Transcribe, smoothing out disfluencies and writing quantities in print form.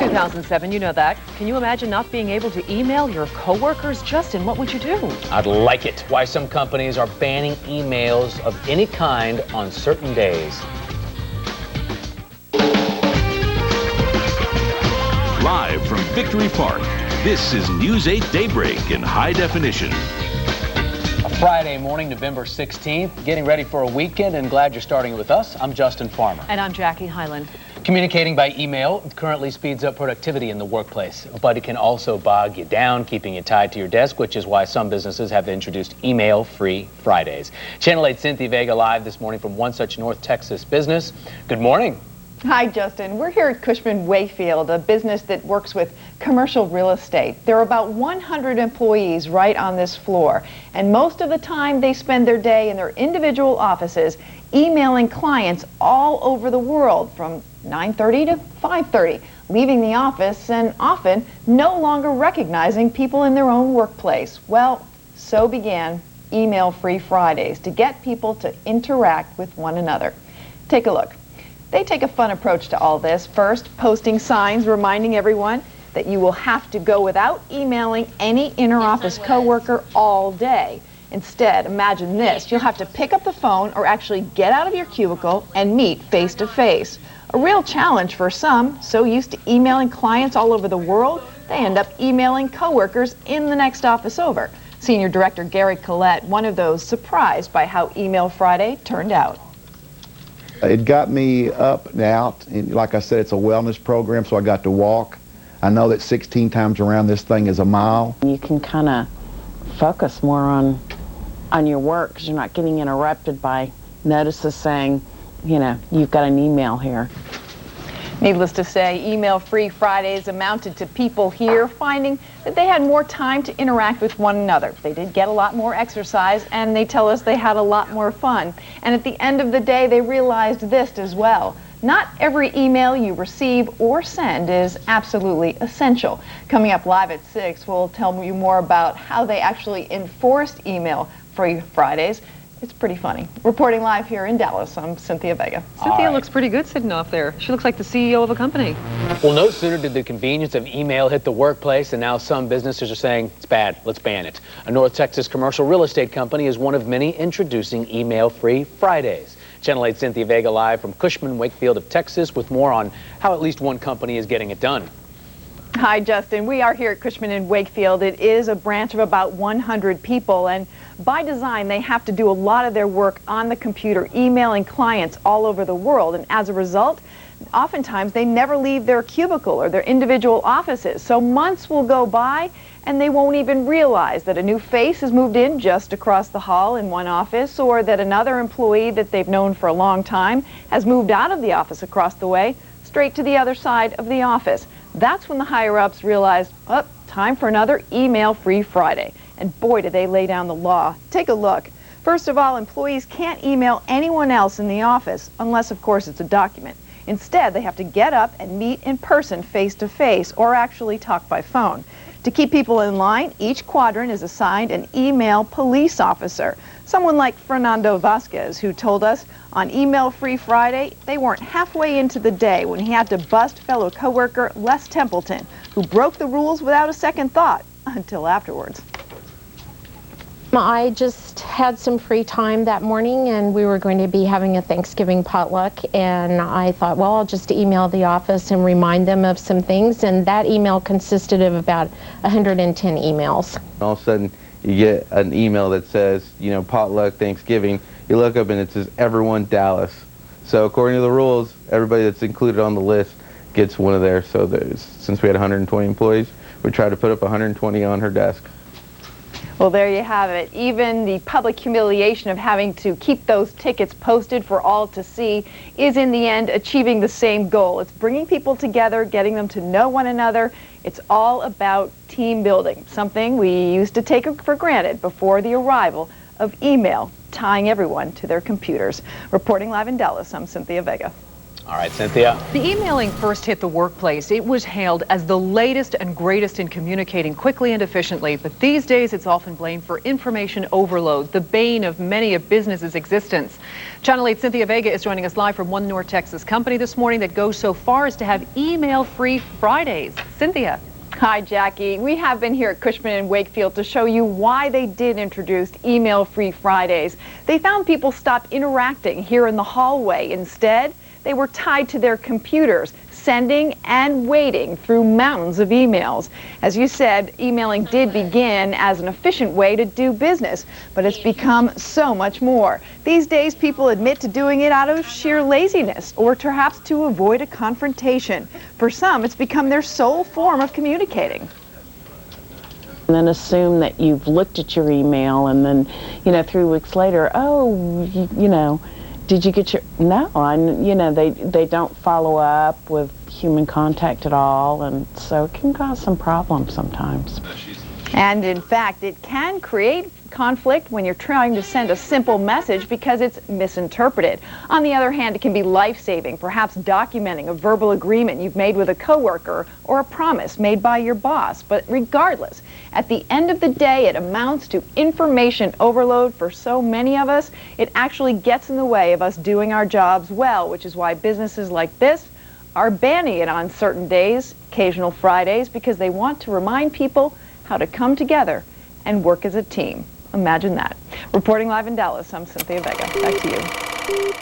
2007, you know that. Can you imagine not being able to email your coworkers? Justin, what would you do? I'd like it. Why some companies are banning emails of any kind on certain days. Live from Victory Park, this is News 8 Daybreak in high definition. Friday morning, November 16th, getting ready for a weekend, and glad you're starting it with us. I'm Justin Farmer. And I'm Jackie Hyland. Communicating by email currently speeds up productivity in the workplace, but it can also bog you down, keeping you tied to your desk, which is why some businesses have introduced email-free Fridays. Channel 8 Cynthia Vega live this morning from one such North Texas business. Good morning. Hi, Justin. We're here at Cushman Wakefield, a business that works with commercial real estate. There are about 100 employees right on this floor, and most of the time they spend their day in their individual offices emailing clients all over the world from 9:30 to 5:30, leaving the office and often no longer recognizing people in their own workplace. Well, so began Email-Free Fridays to get people to interact with one another. Take a look. They take a fun approach to all this. First, posting signs reminding everyone that you will have to go without emailing any inter-office coworker all day. Instead, imagine this. You'll have to pick up the phone or actually get out of your cubicle and meet face to face. A real challenge for some, so used to emailing clients all over the world, they end up emailing coworkers in the next office over. Senior Director Gary Collette, one of those surprised by how Email Friday turned out. It got me up and out, and like I said, it's a wellness program, so I got to walk. I know that 16 times around this thing is a mile. You can kind of focus more on your work because you're not getting interrupted by notices saying, you know, you've got an email here. Needless to say, Email-Free Fridays amounted to people here finding that they had more time to interact with one another. They did get a lot more exercise, and they tell us they had a lot more fun. And at the end of the day, they realized this as well. Not every email you receive or send is absolutely essential. Coming up live at 6, we'll tell you more about how they actually enforced Email-Free Fridays. It's pretty funny. Reporting live here in Dallas, I'm Cynthia Vega. Cynthia looks pretty good sitting off there. She looks like the CEO of a company. Well, no sooner did the convenience of email hit the workplace, and now some businesses are saying, it's bad, let's ban it. A North Texas commercial real estate company is one of many introducing Email-Free Fridays. Channel 8 Cynthia Vega live from Cushman Wakefield of Texas with more on how at least one company is getting it done. Hi, Justin. We are here at Cushman in Wakefield. It is a branch of about 100 people, and by design, they have to do a lot of their work on the computer, emailing clients all over the world, and as a result, oftentimes they never leave their cubicle or their individual offices. So months will go by, and they won't even realize that a new face has moved in just across the hall in one office, or that another employee that they've known for a long time has moved out of the office across the way, straight to the other side of the office. That's when the higher-ups realized, oh, time for another Email-Free Friday. And boy, did they lay down the law. Take a look. First of all, employees can't email anyone else in the office, unless, of course, it's a document. Instead, they have to get up and meet in person, face-to-face, or actually talk by phone. To keep people in line, each quadrant is assigned an email police officer. Someone like Fernando Vasquez, who told us on Email-Free Friday, they weren't halfway into the day when he had to bust fellow coworker Les Templeton, who broke the rules without a second thought, until afterwards. I just had some free time that morning, and we were going to be having a Thanksgiving potluck, and I thought, well, I'll just email the office and remind them of some things, and that email consisted of about 110 emails. All of a sudden, you get an email that says, you know, potluck Thanksgiving. You look up and it says everyone Dallas. So according to the rules, everybody that's included on the list gets one of theirs. So since we had 120 employees, we tried to put up 120 on her desk. Well, there you have it. Even the public humiliation of having to keep those tickets posted for all to see is in the end achieving the same goal. It's bringing people together, getting them to know one another. It's all about team building, something we used to take for granted before the arrival of email, tying everyone to their computers. Reporting live in Dallas, I'm Cynthia Vega. All right, Cynthia. The emailing first hit the workplace. It was hailed as the latest and greatest in communicating quickly and efficiently. But these days, it's often blamed for information overload, the bane of many a business's existence. Channel 8's Cynthia Vega is joining us live from one North Texas company this morning that goes so far as to have email-free Fridays. Cynthia. Hi, Jackie. We have been here at Cushman and Wakefield to show you why they did introduce email-free Fridays. They found people stopped interacting here in the hallway. Instead, they were tied to their computers, sending and waiting through mountains of emails. As you said, emailing did begin as an efficient way to do business, but it's become so much more. These days, people admit to doing it out of sheer laziness or perhaps to avoid a confrontation. For some, it's become their sole form of communicating. And then assume that you've looked at your email and then, 3 weeks later, oh, did you get your... No, they don't follow up with human contact at all, and so it can cause some problems sometimes. And in fact, it can create conflict when you're trying to send a simple message because it's misinterpreted. On the other hand, it can be life-saving, perhaps documenting a verbal agreement you've made with a coworker or a promise made by your boss. But regardless, at the end of the day, it amounts to information overload for so many of us. It actually gets in the way of us doing our jobs well, which is why businesses like this are banning it on certain days, occasional Fridays, because they want to remind people how to come together and work as a team. Imagine that. Reporting live in Dallas, I'm Cynthia Vega. Back to you.